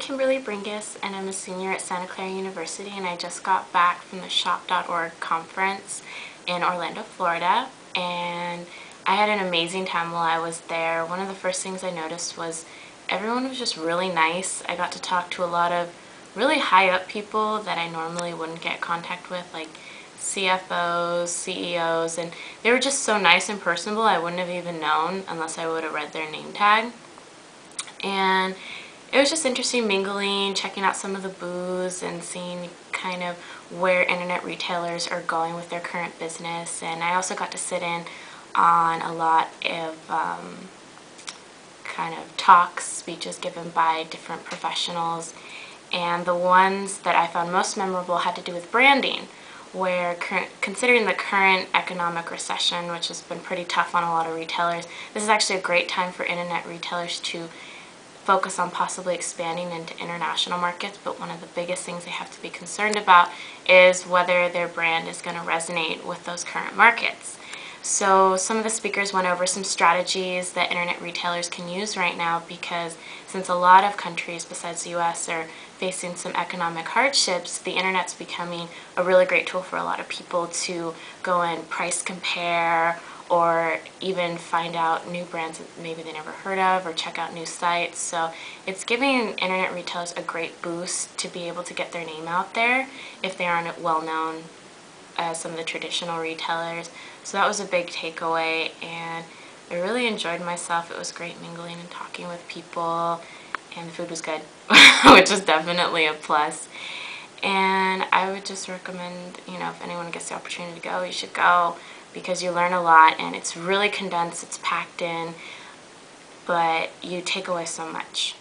Kimberly Bringus, and I'm a senior at Santa Clara University, and I just got back from the Shop.org conference in Orlando, Florida, and I had an amazing time while I was there. One of the first things I noticed was everyone was just really nice. I got to talk to a lot of really high up people that I normally wouldn't get contact with, like CFOs, CEOs, and they were just so nice and personable I wouldn't have even known unless I would have read their name tag. And it was just interesting mingling, checking out some of the booths and seeing kind of where internet retailers are going with their current business. And I also got to sit in on a lot of kind of talks, speeches given by different professionals. And the ones that I found most memorable had to do with branding, where considering the current economic recession, which has been pretty tough on a lot of retailers, this is actually a great time for internet retailers to focus on possibly expanding into international markets. But one of the biggest things they have to be concerned about is whether their brand is going to resonate with those current markets. So some of the speakers went over some strategies that internet retailers can use right now, because since a lot of countries besides the US are facing some economic hardships, the internet's becoming a really great tool for a lot of people to go and price compare, or even find out new brands that maybe they never heard of, or check out new sites. So it's giving internet retailers a great boost to be able to get their name out there if they aren't well known as some of the traditional retailers. So that was a big takeaway, and I really enjoyed myself. It was great mingling and talking with people, and the food was good, which is definitely a plus. And I would just recommend, if anyone gets the opportunity to go, you should go, because you learn a lot, and it's really condensed, it's packed in, but you take away so much.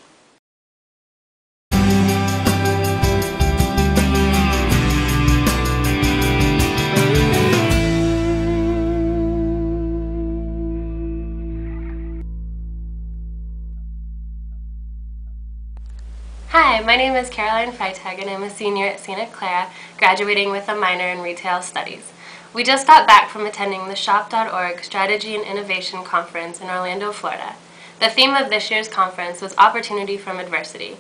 Hi, my name is Caroline Freitag, and I'm a senior at Santa Clara, graduating with a minor in Retail Studies. We just got back from attending the Shop.org Strategy and Innovation Conference in Orlando, Florida. The theme of this year's conference was Opportunity from Adversity.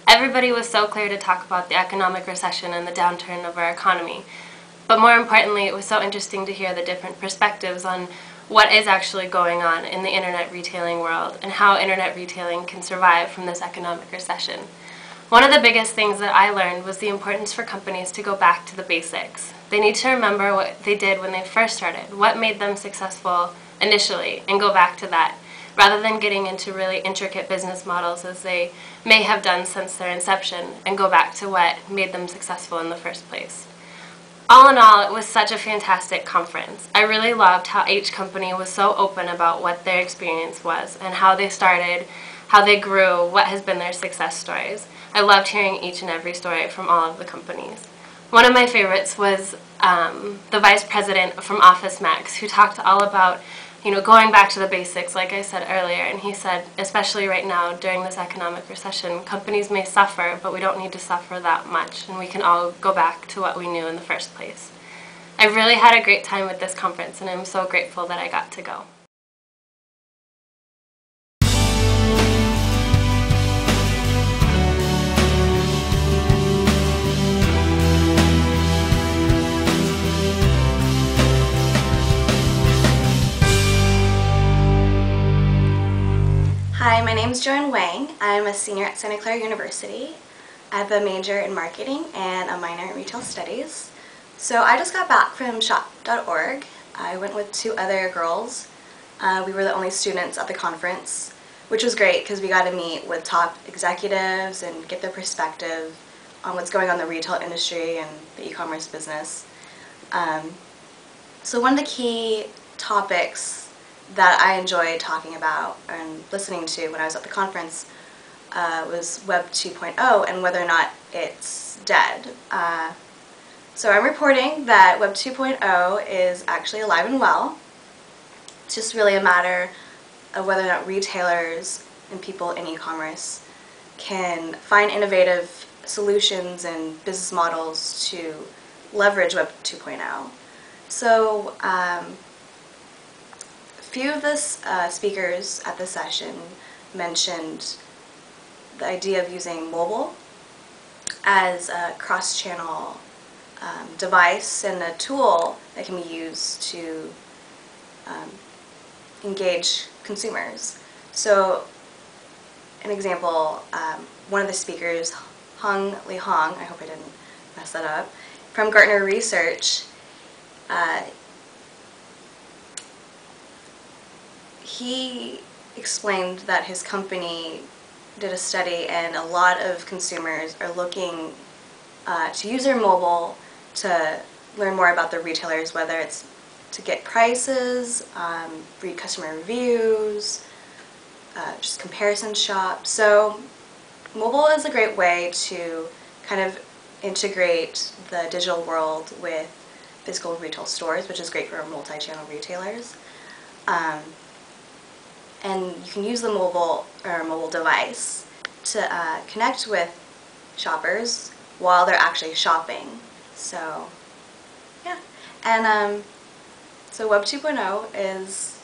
Everybody was so clear to talk about the economic recession and the downturn of our economy, but more importantly, it was so interesting to hear the different perspectives on what is actually going on in the internet retailing world and how internet retailing can survive from this economic recession. One of the biggest things that I learned was the importance for companies to go back to the basics. They need to remember what they did when they first started, what made them successful initially, and go back to that, rather than getting into really intricate business models as they may have done since their inception, and go back to what made them successful in the first place. All in all, it was such a fantastic conference. I really loved how each company was so open about what their experience was and how they started, how they grew, what has been their success stories. I loved hearing each and every story from all of the companies. One of my favorites was the vice president from Office Max, who talked all about going back to the basics, like I said earlier, and he said, especially right now during this economic recession, companies may suffer, but we don't need to suffer that much, and we can all go back to what we knew in the first place. I really had a great time with this conference, and I'm so grateful that I got to go. Hi, my name is Joanne Wang. I'm a senior at Santa Clara University. I have a major in marketing and a minor in retail studies. So I just got back from Shop.org. I went with two other girls. We were the only students at the conference, which was great because we got to meet with top executives and get their perspective on what's going on in the retail industry and the e-commerce business. So one of the key topics that I enjoyed talking about and listening to when I was at the conference was Web 2.0 and whether or not it's dead. So I'm reporting that Web 2.0 is actually alive and well. It's just really a matter of whether or not retailers and people in e-commerce can find innovative solutions and business models to leverage Web 2.0. So few of the speakers at the session mentioned the idea of using mobile as a cross-channel device and a tool that can be used to engage consumers. So, an example, one of the speakers, Hung Li Hong, I hope I didn't mess that up, from Gartner Research, he explained that his company did a study and a lot of consumers are looking to use their mobile to learn more about the retailers, whether it's to get prices, read customer reviews, just comparison shop. So mobile is a great way to kind of integrate the digital world with physical retail stores, which is great for multi-channel retailers. And you can use the mobile device to connect with shoppers while they're actually shopping. So, yeah. And so Web 2.0 is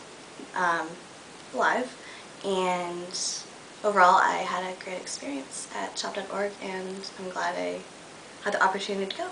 live, and overall I had a great experience at shop.org, and I'm glad I had the opportunity to go.